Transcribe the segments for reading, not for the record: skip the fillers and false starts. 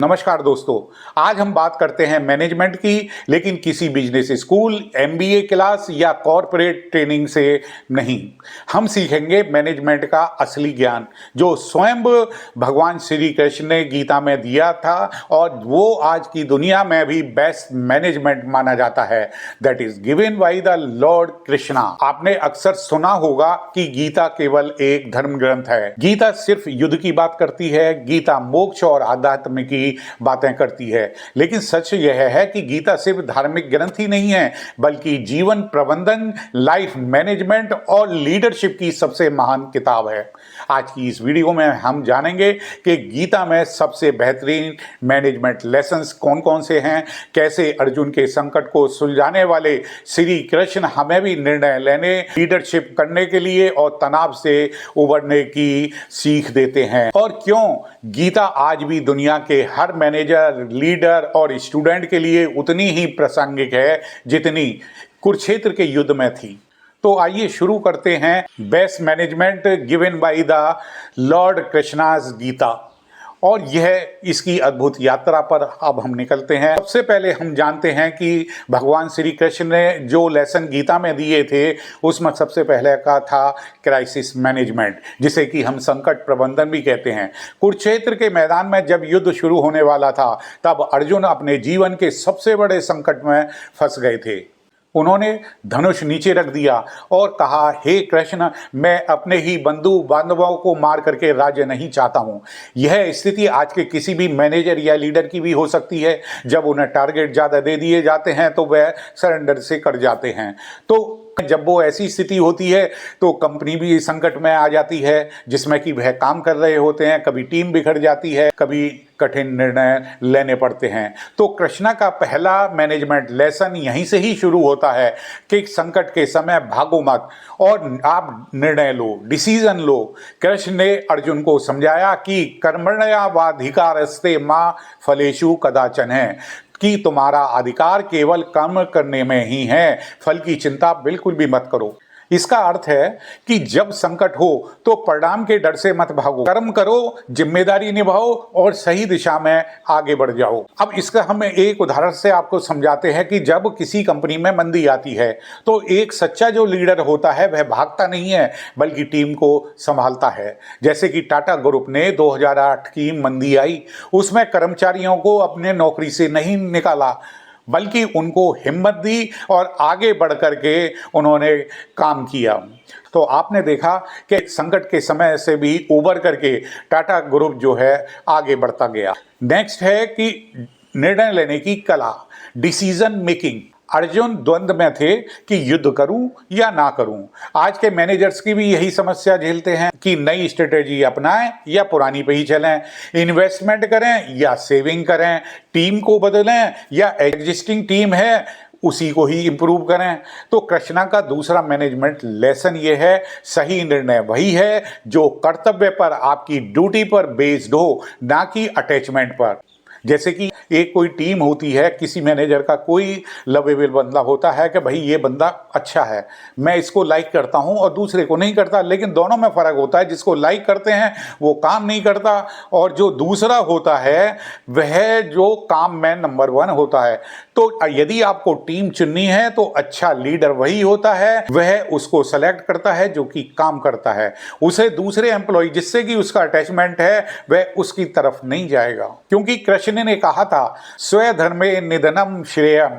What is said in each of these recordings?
नमस्कार दोस्तों, आज हम बात करते हैं मैनेजमेंट की, लेकिन किसी बिजनेस स्कूल, एमबीए क्लास या कॉरपोरेट ट्रेनिंग से नहीं। हम सीखेंगे मैनेजमेंट का असली ज्ञान जो स्वयं भगवान श्री कृष्ण ने गीता में दिया था और वो आज की दुनिया में भी बेस्ट मैनेजमेंट माना जाता है। That is given by the Lord Krishna. आपने अक्सर सुना होगा कि गीता केवल एक धर्म ग्रंथ है। गीता सिर्फ युद्ध की बात करती है, गीता मोक्ष और आध्यात्म की बातें करती है। लेकिन सच यह है कि गीता सिर्फ धार्मिक ग्रंथ ही नहीं है, बल्कि जीवन प्रबंधन, लाइफ मैनेजमेंट और लीडरशिप की सबसे महान किताब है। आज की इस वीडियो में हम जानेंगे कि गीता में सबसे बेहतरीन मैनेजमेंट लेसन्स कौन कौन से हैं, कैसे अर्जुन के संकट को सुलझाने वाले श्री कृष्ण हमें भी निर्णय लेने, लीडरशिप करने के लिए और तनाव से उबरने की सीख देते हैं, और क्यों गीता आज भी दुनिया के हर मैनेजर, लीडर और स्टूडेंट के लिए उतनी ही प्रासंगिक है जितनी कुरुक्षेत्र के युद्ध में थी। तो आइए शुरू करते हैं best management given by the lord Krishna's Gita, और यह इसकी अद्भुत यात्रा पर अब हम निकलते हैं। सबसे पहले हम जानते हैं कि भगवान श्री कृष्ण ने जो लेसन गीता में दिए थे उसमें सबसे पहले का था क्राइसिस मैनेजमेंट, जिसे कि हम संकट प्रबंधन भी कहते हैं। कुरुक्षेत्र के मैदान में जब युद्ध शुरू होने वाला था तब अर्जुन अपने जीवन के सबसे बड़े संकट में फंस गए थे। उन्होंने धनुष नीचे रख दिया और कहा, हे कृष्ण, मैं अपने ही बंधु बांधवों को मार करके राज्य नहीं चाहता हूँ। यह स्थिति आज के किसी भी मैनेजर या लीडर की भी हो सकती है। जब उन्हें टारगेट ज़्यादा दे दिए जाते हैं तो वह सरेंडर से कर जाते हैं। तो जब वो ऐसी स्थिति होती है तो कंपनी भी संकट में आ जाती है, जिसमें कि वह काम कर रहे होते हैं। कभी टीम बिखर जाती है, कभी कठिन निर्णय लेने पड़ते हैं। तो कृष्णा का पहला मैनेजमेंट लेसन यहीं से ही शुरू होता है कि संकट के समय भागो मत और आप निर्णय लो, डिसीजन लो। कृष्ण ने अर्जुन को समझाया कि कर्मण्येवाधिकारस्ते मा फलेषु कदाचन है, कि तुम्हारा अधिकार केवल कर्म करने में ही है, फल की चिंता बिल्कुल भी मत करो। इसका अर्थ है कि जब संकट हो तो परिणाम के डर से मत भागो, कर्म करो, जिम्मेदारी निभाओ और सही दिशा में आगे बढ़ जाओ। अब इसका हम एक उदाहरण से आपको समझाते हैं कि जब किसी कंपनी में मंदी आती है तो एक सच्चा जो लीडर होता है वह भागता नहीं है बल्कि टीम को संभालता है। जैसे कि टाटा ग्रुप ने 2008 की मंदी आई, उसमें कर्मचारियों को अपने नौकरी से नहीं निकाला बल्कि उनको हिम्मत दी और आगे बढ़ करके उन्होंने काम किया। तो आपने देखा कि संकट के समय से भी उबर करके टाटा ग्रुप जो है आगे बढ़ता गया। नेक्स्ट है कि निर्णय लेने की कला, डिसीजन मेकिंग। अर्जुन द्वंद्व में थे कि युद्ध करूं या ना करूं। आज के मैनेजर्स की भी यही समस्या झेलते हैं कि नई स्ट्रेटेजी अपनाएं या पुरानी पे ही चलें, इन्वेस्टमेंट करें या सेविंग करें, टीम को बदलें या एग्जिस्टिंग टीम है उसी को ही इंप्रूव करें। तो कृष्णा का दूसरा मैनेजमेंट लेसन ये है, सही निर्णय वही है जो कर्तव्य पर, आपकी ड्यूटी पर बेस्ड हो, ना कि अटैचमेंट पर। जैसे कि एक कोई टीम होती है, किसी मैनेजर का कोई लवेबल बंदा होता है कि भाई ये बंदा अच्छा है, मैं इसको लाइक करता हूं, और दूसरे को नहीं करता, लेकिन दोनों में फ़र्क होता है। जिसको लाइक करते हैं वो काम नहीं करता और जो दूसरा होता है वह जो काम में नंबर 1 होता है। तो यदि आपको टीम चुननी है तो अच्छा लीडर वही होता है, वह उसको सेलेक्ट करता है जो कि काम करता है। उसे दूसरे एम्प्लॉय जिससे कि उसका अटैचमेंट है वह उसकी तरफ नहीं जाएगा, क्योंकि कृष्ण ने कहा था, स्वधर्मे निधनम श्रेयम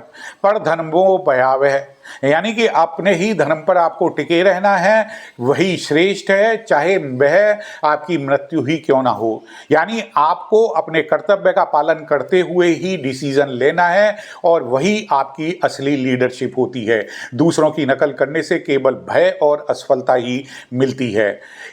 पर धर्मो भयावह, यानी कि अपने ही धर्म पर आपको टिके रहना है, वही श्रेष्ठ है, चाहे वह आपकी मृत्यु ही क्यों ना हो। यानी आपको अपने कर्तव्य का पालन करते हुए ही डिसीजन लेना है और वही आपकी असली लीडरशिप होती है। दूसरों की नकल करने से केवल भय और असफलता ही मिलती है।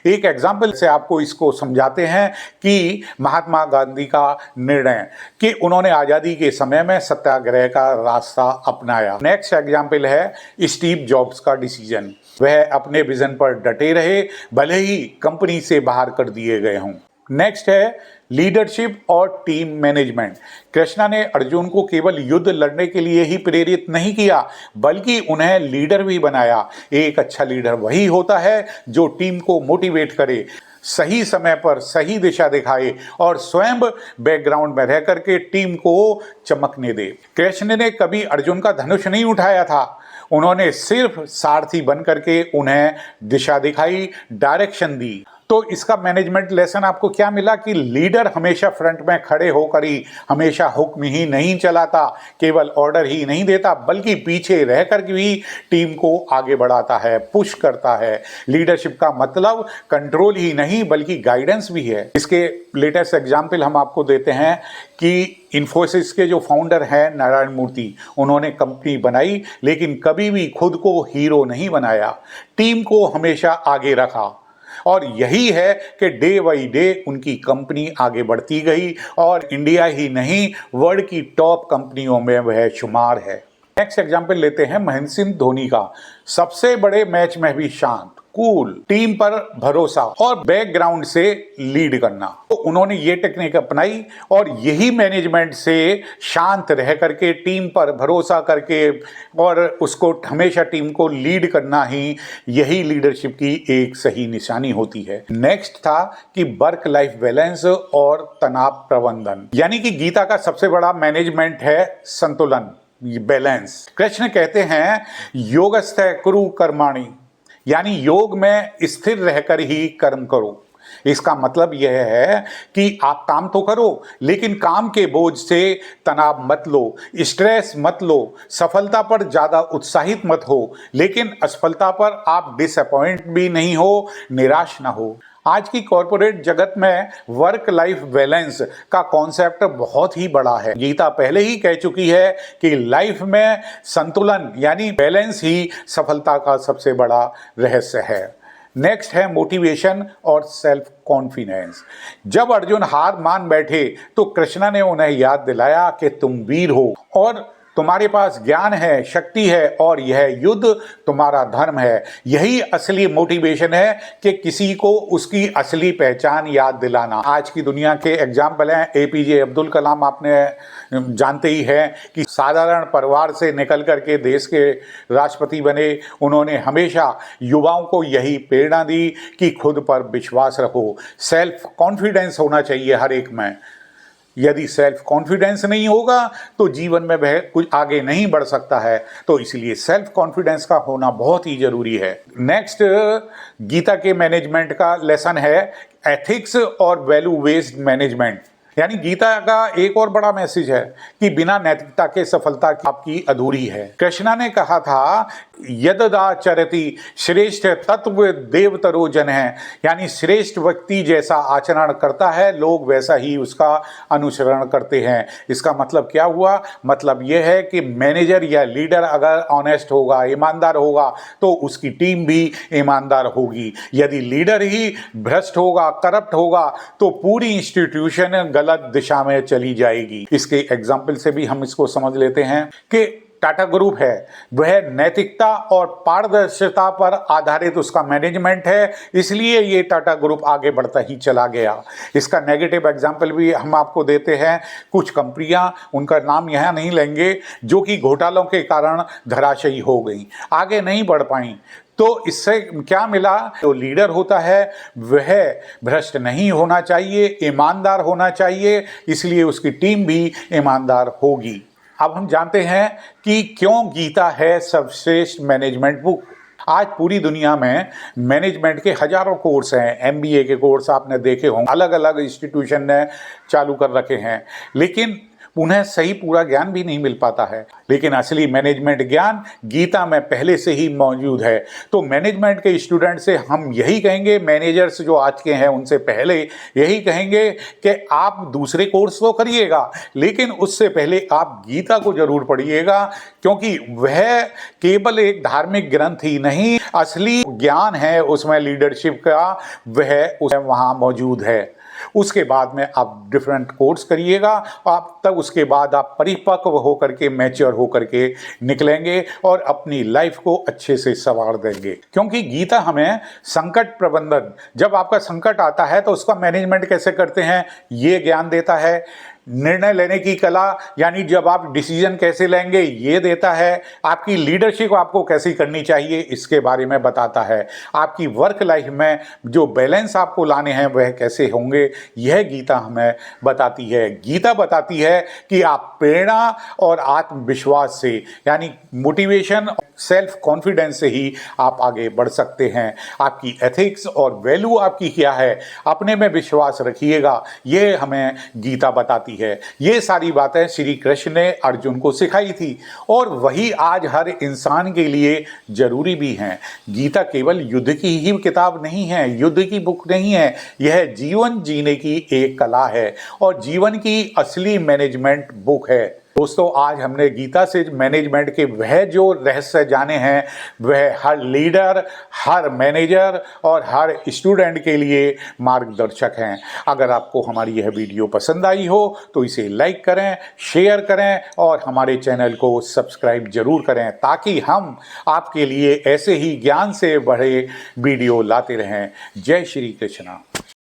एक एग्जाम्पल से आपको इसको समझाते हैं कि महात्मा गांधी का निर्णय कि उन्होंने आज़ादी के समय में सत्याग्रह का रास्ता अपनाया। नेक्स्ट एग्जाम्पल है स्टीव जॉब्स का डिसीजन। वह अपने विजन पर डटे रहे, भले ही कंपनी से बाहर कर दिए गए हों। नेक्स्ट है लीडरशिप और टीम मैनेजमेंट। कृष्णा ने अर्जुन को केवल युद्ध लड़ने के लिए ही प्रेरित नहीं किया, बल्कि उन्हें लीडर भी बनाया। एक अच्छा लीडर वही होता है जो टीम को मोटिवेट करे, सही समय पर सही दिशा दिखाए और स्वयं बैकग्राउंड में रह करके टीम को चमकने दे। कृष्ण ने कभी अर्जुन का धनुष नहीं उठाया था, उन्होंने सिर्फ सारथी बन करके उन्हें दिशा दिखाई, डायरेक्शन दी। तो इसका मैनेजमेंट लेसन आपको क्या मिला कि लीडर हमेशा फ्रंट में खड़े होकर ही हमेशा हुक्म ही नहीं चलाता, केवल ऑर्डर ही नहीं देता, बल्कि पीछे रहकर भी टीम को आगे बढ़ाता है, पुश करता है। लीडरशिप का मतलब कंट्रोल ही नहीं बल्कि गाइडेंस भी है। इसके लेटेस्ट एग्जाम्पल हम आपको देते हैं कि इन्फोसिस के जो फाउंडर हैं नारायण मूर्ति, उन्होंने कंपनी बनाई लेकिन कभी भी खुद को हीरो नहीं बनाया, टीम को हमेशा आगे रखा। और यही है कि डे बाई डे उनकी कंपनी आगे बढ़ती गई और इंडिया ही नहीं वर्ल्ड की टॉप कंपनियों में वह शुमार है। नेक्स्ट एग्जांपल लेते हैं महेंद्र सिंह धोनी का। सबसे बड़े मैच में भी शांत, कूल, टीम पर भरोसा और बैकग्राउंड से लीड करना। तो उन्होंने ये टेक्निक अपनाई और यही मैनेजमेंट से शांत रह करके टीम पर भरोसा करके और उसको हमेशा टीम को लीड करना ही यही लीडरशिप की एक सही निशानी होती है। नेक्स्ट था कि वर्क लाइफ बैलेंस और तनाव प्रबंधन, यानी कि गीता का सबसे बड़ा मैनेजमेंट है संतुलन, बैलेंस। कृष्ण कहते हैं योगस्थ कुरु कर्माणि, यानी योग में स्थिर रहकर ही कर्म करो। इसका मतलब यह है कि आप काम तो करो लेकिन काम के बोझ से तनाव मत लो, स्ट्रेस मत लो, सफलता पर ज्यादा उत्साहित मत हो लेकिन असफलता पर आप डिसअपॉइंट भी नहीं हो, निराश ना हो। आज की कॉरपोरेट जगत में वर्क लाइफ बैलेंस का कॉन्सेप्ट बहुत ही बड़ा है। गीता पहले ही कह चुकी है कि लाइफ में संतुलन यानी बैलेंस ही सफलता का सबसे बड़ा रहस्य है। नेक्स्ट है मोटिवेशन और सेल्फ कॉन्फिडेंस। जब अर्जुन हार मान बैठे तो कृष्णा ने उन्हें याद दिलाया कि तुम वीर हो और तुम्हारे पास ज्ञान है, शक्ति है और यह युद्ध तुम्हारा धर्म है। यही असली मोटिवेशन है कि किसी को उसकी असली पहचान याद दिलाना। आज की दुनिया के एग्जाम्पल हैं एपीजे अब्दुल कलाम, आपने जानते ही हैं कि साधारण परिवार से निकल करके देश के राष्ट्रपति बने। उन्होंने हमेशा युवाओं को यही प्रेरणा दी कि खुद पर विश्वास रखो, सेल्फ कॉन्फिडेंस होना चाहिए हर एक में। यदि सेल्फ कॉन्फिडेंस नहीं होगा तो जीवन में वह कुछ आगे नहीं बढ़ सकता है, तो इसलिए सेल्फ कॉन्फिडेंस का होना बहुत ही जरूरी है। नेक्स्ट गीता के मैनेजमेंट का लेसन है एथिक्स और वैल्यू बेस्ड मैनेजमेंट, यानी गीता का एक और बड़ा मैसेज है कि बिना नैतिकता के सफलता आपकी अधूरी है। कृष्णा ने कहा था यददाचरति श्रेष्ठ तत्व देवतरो जन है, यानी श्रेष्ठ व्यक्ति जैसा आचरण करता है लोग वैसा ही उसका अनुसरण करते हैं। इसका मतलब क्या हुआ? मतलब यह है कि मैनेजर या लीडर अगर ऑनेस्ट होगा, ईमानदार होगा तो उसकी टीम भी ईमानदार होगी। यदि लीडर ही भ्रष्ट होगा, करप्ट होगा तो पूरी इंस्टीट्यूशन गलत दिशा में चली जाएगी। इसके एग्जाम्पल से भी हम इसको समझ लेते हैं कि टाटा ग्रुप है, वह नैतिकता और पारदर्शिता पर आधारित उसका मैनेजमेंट है, इसलिए ये टाटा ग्रुप आगे बढ़ता ही चला गया। इसका नेगेटिव एग्जाम्पल भी हम आपको देते हैं। कुछ कंपनियां, उनका नाम यहाँ नहीं लेंगे, जो कि घोटालों के कारण धराशायी हो गई, आगे नहीं बढ़ पाई। तो इससे क्या मिला? जो लीडर होता है वह भ्रष्ट नहीं होना चाहिए, ईमानदार होना चाहिए, इसलिए उसकी टीम भी ईमानदार होगी। अब हम जानते हैं कि क्यों गीता है सर्वश्रेष्ठ मैनेजमेंट बुक। आज पूरी दुनिया में मैनेजमेंट के हजारों कोर्स हैं, एमबीए के कोर्स आपने देखे होंगे, अलग अलग इंस्टीट्यूशन ने चालू कर रखे हैं, लेकिन उन्हें सही पूरा ज्ञान भी नहीं मिल पाता है। लेकिन असली मैनेजमेंट ज्ञान गीता में पहले से ही मौजूद है। तो मैनेजमेंट के स्टूडेंट से हम यही कहेंगे, मैनेजर्स जो आज के हैं उनसे पहले यही कहेंगे कि आप दूसरे कोर्स तो करिएगा लेकिन उससे पहले आप गीता को जरूर पढ़िएगा, क्योंकि वह केवल एक धार्मिक ग्रंथ ही नहीं, असली ज्ञान है उसमें लीडरशिप का, वह वहाँ मौजूद है। उसके बाद में आप डिफरेंट कोर्स करिएगा, आप तब उसके बाद आप परिपक्व होकर के, मैच्योर होकर के निकलेंगे और अपनी लाइफ को अच्छे से संवार देंगे। क्योंकि गीता हमें संकट प्रबंधन, जब आपका संकट आता है तो उसका मैनेजमेंट कैसे करते हैं ये ज्ञान देता है। निर्णय लेने की कला यानी जब आप डिसीजन कैसे लेंगे ये देता है, आपकी लीडरशिप आपको कैसी करनी चाहिए इसके बारे में बताता है, आपकी वर्क लाइफ में जो बैलेंस आपको लाने हैं वह कैसे होंगे यह गीता हमें बताती है। गीता बताती है कि आप प्रेरणा और आत्मविश्वास से यानी मोटिवेशन सेल्फ कॉन्फिडेंस से ही आप आगे बढ़ सकते हैं। आपकी एथिक्स और वैल्यू आपकी क्या है, अपने में विश्वास रखिएगा, ये हमें गीता बताती है। ये सारी बातें श्री कृष्ण ने अर्जुन को सिखाई थी और वही आज हर इंसान के लिए जरूरी भी हैं। गीता केवल युद्ध की ही किताब नहीं है, युद्ध की बुक नहीं है, यह जीवन जीने की एक कला है और जीवन की असली मैनेजमेंट बुक है। दोस्तों, आज हमने गीता से मैनेजमेंट के वह जो रहस्य जाने हैं वह हर लीडर, हर मैनेजर और हर स्टूडेंट के लिए मार्गदर्शक हैं। अगर आपको हमारी यह वीडियो पसंद आई हो तो इसे लाइक करें, शेयर करें और हमारे चैनल को सब्सक्राइब जरूर करें ताकि हम आपके लिए ऐसे ही ज्ञान से भरे वीडियो लाते रहें। जय श्री कृष्ण।